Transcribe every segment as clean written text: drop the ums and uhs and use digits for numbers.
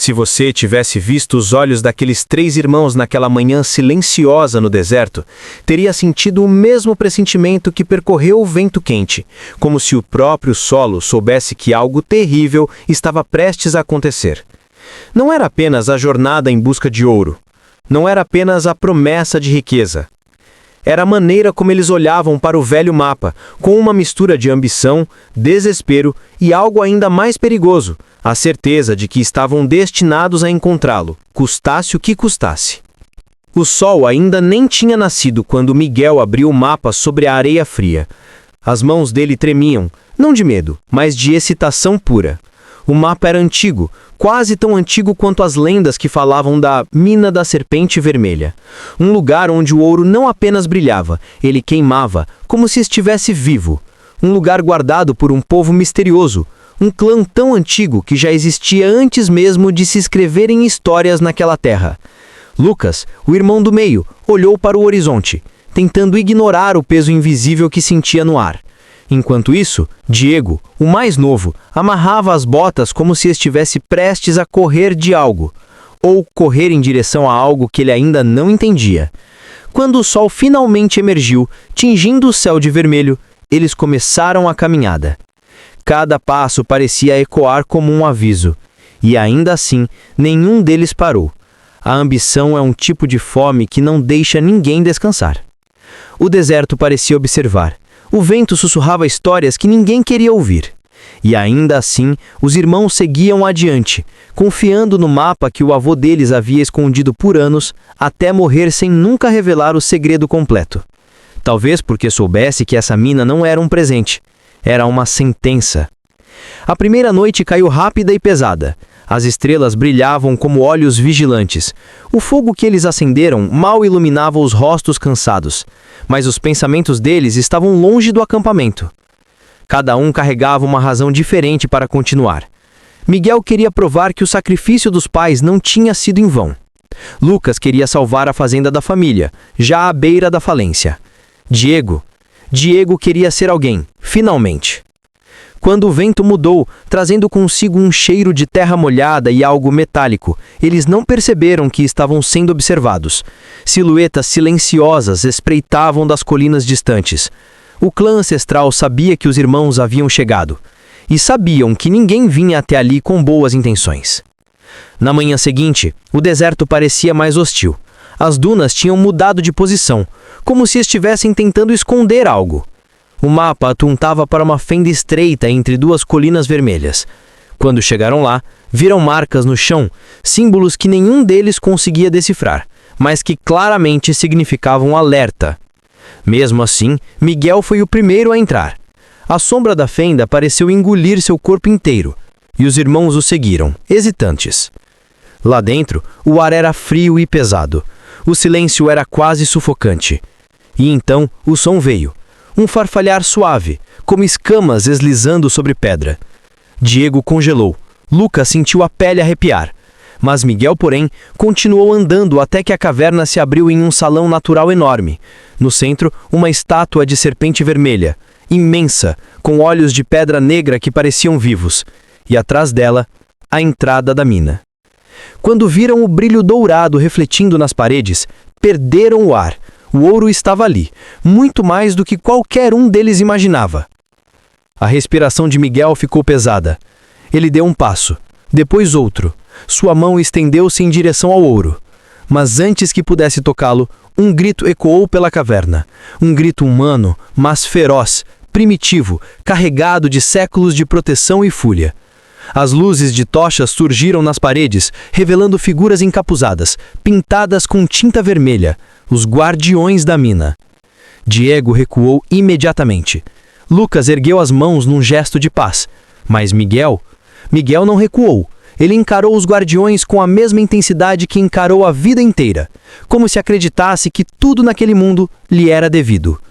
Se você tivesse visto os olhos daqueles 3 irmãos naquela manhã silenciosa no deserto, teria sentido o mesmo pressentimento que percorreu o vento quente, como se o próprio solo soubesse que algo terrível estava prestes a acontecer. Não era apenas a jornada em busca de ouro. Não era apenas a promessa de riqueza. Era a maneira como eles olhavam para o velho mapa, com uma mistura de ambição, desespero e algo ainda mais perigoso, a certeza de que estavam destinados a encontrá-lo, custasse o que custasse. O sol ainda nem tinha nascido quando Miguel abriu o mapa sobre a areia fria. As mãos dele tremiam, não de medo, mas de excitação pura. O mapa era antigo, quase tão antigo quanto as lendas que falavam da Mina da Serpente Vermelha. Um lugar onde o ouro não apenas brilhava, ele queimava, como se estivesse vivo. Um lugar guardado por um povo misterioso, um clã tão antigo que já existia antes mesmo de se escreverem histórias naquela terra. Lucas, o irmão do meio, olhou para o horizonte, tentando ignorar o peso invisível que sentia no ar. Enquanto isso, Diego, o mais novo, amarrava as botas como se estivesse prestes a correr de algo, ou correr em direção a algo que ele ainda não entendia. Quando o sol finalmente emergiu, tingindo o céu de vermelho, eles começaram a caminhada. Cada passo parecia ecoar como um aviso, e ainda assim, nenhum deles parou. A ambição é um tipo de fome que não deixa ninguém descansar. O deserto parecia observar. O vento sussurrava histórias que ninguém queria ouvir. E ainda assim, os irmãos seguiam adiante, confiando no mapa que o avô deles havia escondido por anos, até morrer sem nunca revelar o segredo completo. Talvez porque soubesse que essa mina não era um presente, era uma sentença. A primeira noite caiu rápida e pesada. As estrelas brilhavam como olhos vigilantes. O fogo que eles acenderam mal iluminava os rostos cansados, mas os pensamentos deles estavam longe do acampamento. Cada um carregava uma razão diferente para continuar. Miguel queria provar que o sacrifício dos pais não tinha sido em vão. Lucas queria salvar a fazenda da família, já à beira da falência. Diego queria ser alguém, finalmente. Quando o vento mudou, trazendo consigo um cheiro de terra molhada e algo metálico, eles não perceberam que estavam sendo observados. Silhuetas silenciosas espreitavam das colinas distantes. O clã ancestral sabia que os irmãos haviam chegado, e sabiam que ninguém vinha até ali com boas intenções. Na manhã seguinte, o deserto parecia mais hostil. As dunas tinham mudado de posição, como se estivessem tentando esconder algo. O mapa apontava para uma fenda estreita entre 2 colinas vermelhas. Quando chegaram lá, viram marcas no chão, símbolos que nenhum deles conseguia decifrar, mas que claramente significavam alerta. Mesmo assim, Miguel foi o primeiro a entrar. A sombra da fenda pareceu engolir seu corpo inteiro, e os irmãos o seguiram, hesitantes. Lá dentro, o ar era frio e pesado. O silêncio era quase sufocante. E então, o som veio. Um farfalhar suave, como escamas deslizando sobre pedra. Diego congelou. Lucas sentiu a pele arrepiar. Mas Miguel, porém, continuou andando até que a caverna se abriu em um salão natural enorme. No centro, uma estátua de serpente vermelha, imensa, com olhos de pedra negra que pareciam vivos. E atrás dela, a entrada da mina. Quando viram o brilho dourado refletindo nas paredes, perderam o ar. O ouro estava ali, muito mais do que qualquer um deles imaginava. A respiração de Miguel ficou pesada. Ele deu um passo, depois outro. Sua mão estendeu-se em direção ao ouro. Mas antes que pudesse tocá-lo, um grito ecoou pela caverna. Um grito humano, mas feroz, primitivo, carregado de séculos de proteção e fúria. As luzes de tochas surgiram nas paredes, revelando figuras encapuzadas, pintadas com tinta vermelha, os guardiões da mina. Diego recuou imediatamente. Lucas ergueu as mãos num gesto de paz, mas Miguel não recuou. Ele encarou os guardiões com a mesma intensidade que encarou a vida inteira, como se acreditasse que tudo naquele mundo lhe era devido.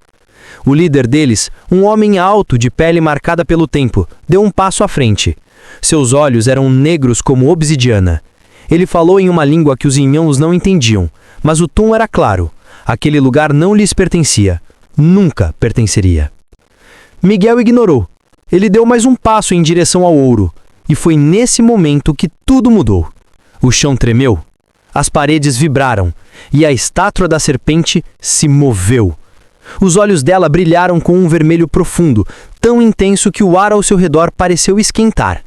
O líder deles, um homem alto de pele marcada pelo tempo, deu um passo à frente. Seus olhos eram negros como obsidiana. Ele falou em uma língua que os irmãos não entendiam, mas o tom era claro. Aquele lugar não lhes pertencia. Nunca pertenceria. Miguel ignorou. Ele deu mais um passo em direção ao ouro. E foi nesse momento que tudo mudou. O chão tremeu, as paredes vibraram, e a estátua da serpente se moveu. Os olhos dela brilharam com um vermelho profundo, tão intenso que o ar ao seu redor pareceu esquentar.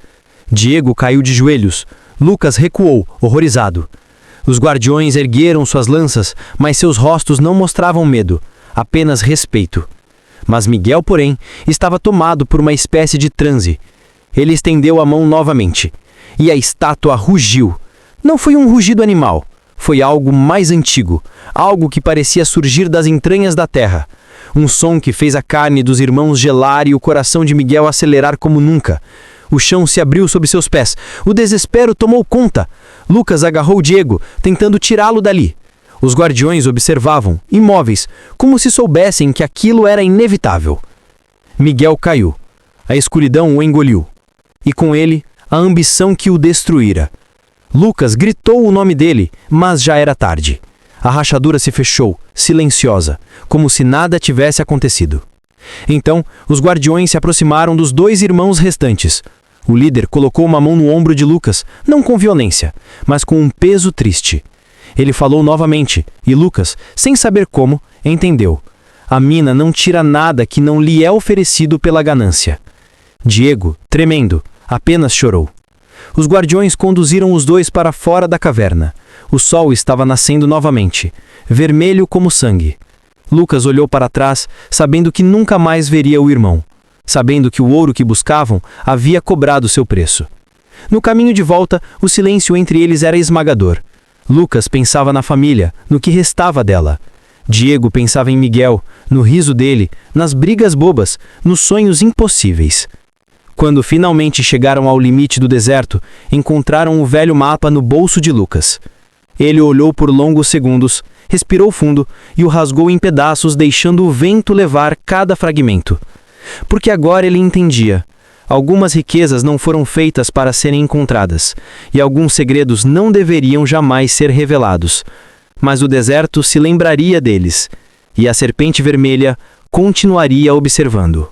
Diego caiu de joelhos. Lucas recuou, horrorizado. Os guardiões ergueram suas lanças, mas seus rostos não mostravam medo, apenas respeito. Mas Miguel, porém, estava tomado por uma espécie de transe. Ele estendeu a mão novamente, e a estátua rugiu. Não foi um rugido animal, foi algo mais antigo, algo que parecia surgir das entranhas da terra. Um som que fez a carne dos irmãos gelar e o coração de Miguel acelerar como nunca. O chão se abriu sob seus pés. O desespero tomou conta. Lucas agarrou Diego, tentando tirá-lo dali. Os guardiões observavam, imóveis, como se soubessem que aquilo era inevitável. Miguel caiu. A escuridão o engoliu. E com ele, a ambição que o destruíra. Lucas gritou o nome dele, mas já era tarde. A rachadura se fechou, silenciosa, como se nada tivesse acontecido. Então, os guardiões se aproximaram dos 2 irmãos restantes. O líder colocou uma mão no ombro de Lucas, não com violência, mas com um peso triste. Ele falou novamente, e Lucas, sem saber como, entendeu. A mina não tira nada que não lhe é oferecido pela ganância. Diego, tremendo, apenas chorou. Os guardiões conduziram os 2 para fora da caverna. O sol estava nascendo novamente, vermelho como sangue. Lucas olhou para trás, sabendo que nunca mais veria o irmão, sabendo que o ouro que buscavam havia cobrado seu preço. No caminho de volta, o silêncio entre eles era esmagador. Lucas pensava na família, no que restava dela. Diego pensava em Miguel, no riso dele, nas brigas bobas, nos sonhos impossíveis. Quando finalmente chegaram ao limite do deserto, encontraram o velho mapa no bolso de Lucas. Ele olhou por longos segundos, respirou fundo e o rasgou em pedaços, deixando o vento levar cada fragmento. Porque agora ele entendia. Algumas riquezas não foram feitas para serem encontradas, e alguns segredos não deveriam jamais ser revelados. Mas o deserto se lembraria deles, e a serpente vermelha continuaria observando.